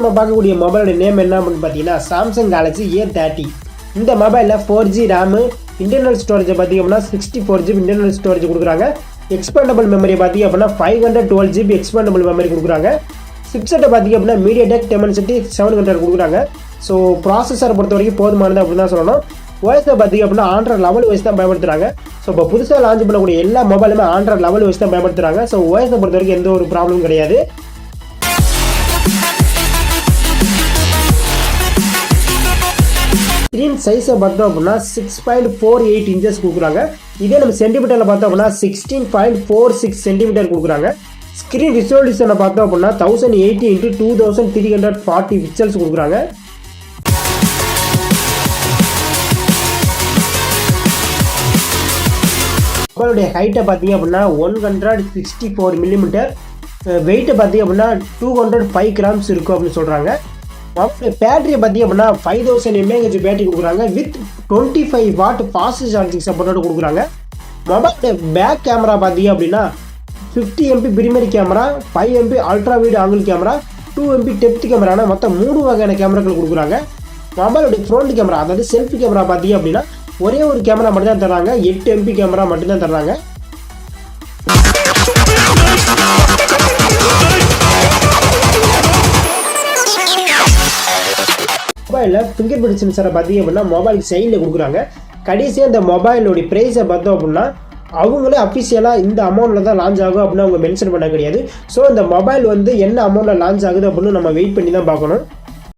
நம்ம பார்க்கக்கூடிய மொபைலோட நேம் என்ன அப்படின்னு பார்த்தீங்கன்னா சாம்சங் கேலக்ஸி A13. இந்த மொபைலில் 4G ரேமு, இன்டர்னல் ஸ்டோரேஜை பார்த்திங்க அப்படின்னா 64GB இன்டர்னல் ஸ்டோரேஜ் கொடுக்குறாங்க. எக்ஸ்பேண்டபிள் மெமரி பார்த்திங்க அப்படின்னா 512GB எக்ஸ்பேண்டபிள் மெமரி கொடுக்குறாங்க. சிப்செட்டை பார்த்திங்க அப்படின்னா mediatek dimensity 700 கொடுக்குறாங்க. ஸோ ப்ராசஸரை பொறுத்த வரைக்கும் போதுமானது அப்படின்னு தான் சொல்லணும். ஓஎஸை பார்த்திங்க அப்படின்னா Android 11 OS தான் பயன்படுத்துகிறாங்க. ஸோ இப்போ புதுசாக லான்ச் பண்ணக்கூடிய எல்லா மொபைலுமே Android 11 OS தான் பயன்படுத்துகிறாங்க. ஸோ ஓஎஸை பொறுத்த வரைக்கும் எந்த ஒரு ப்ராப்ளமும் கிடையாது. ஸ்க்ரீன் சைஸை பார்த்தோம் அப்படின்னா 6.48 inches கொடுக்குறாங்க. இதே நம்ம சென்டிமீட்டரில் பார்த்தோம் அப்படின்னா 16.46 சென்டிமீட்டர் கொடுக்குறாங்க. ஸ்க்ரீன் ரிசோல்யூஷனை பார்த்தோம் அப்படின்னா 1080x2340 பிக்சல்ஸ் கொடுக்குறாங்க. மொபைலுடைய ஹைட்டை பார்த்தீங்க அப்படின்னா 164 mm, வெயிட்டை பார்த்தீங்க அப்படின்னா 205 grams இருக்கும் அப்படின்னு சொல்கிறாங்க. பேட்டரியை பார்த்தீங்க அப்படின்னா 5000 mAh பேட்டரி கொடுக்குறாங்க. வித் 25 watt ஃபாஸ்ட் சார்ஜிங் சப்போர்ட்டோட கொடுக்குறாங்க. மொபைலுடைய பேக் கேமரா பார்த்தீங்க அப்படின்னா 50 MP primary camera, 5 MP ultra wide angle camera, 2 MP depth கேமரான மொத்தம் 3 வகையான கேமராக்கள் கொடுக்குறாங்க. மொபைலுடைய ஃப்ரண்ட் கேமரா அதாவது செல்ஃபி கேமரா பார்த்தீங்க அப்படின்னா ஒரே ஒரு கேமரா மட்டும் தான் தர்றாங்க. 8 MP கேமரா மட்டும்தான் தர்றாங்க. மொபைலில் ஃபிங்கர் பிரிண்ட் சென்சரை பார்த்தீங்க அப்படின்னா மொபைலுக்கு சைடில் கொடுக்குறாங்க. கடைசியாக இந்த மொபைலோடைய ப்ரைஸை பார்த்தோம் அப்படின்னா அவங்களே அஃபிஷியலாக இந்த அமௌண்ட்டில் தான் லான்ச் ஆகும் அப்படின்னு அவங்க மென்ஷன் பண்ண கிடையாது. ஸோ இந்த மொபைல் வந்து என்ன அமௌண்ட்டில் லான்ச் ஆகுது அப்படின்னு நம்ம வெயிட் பண்ணி தான் பார்க்கணும்.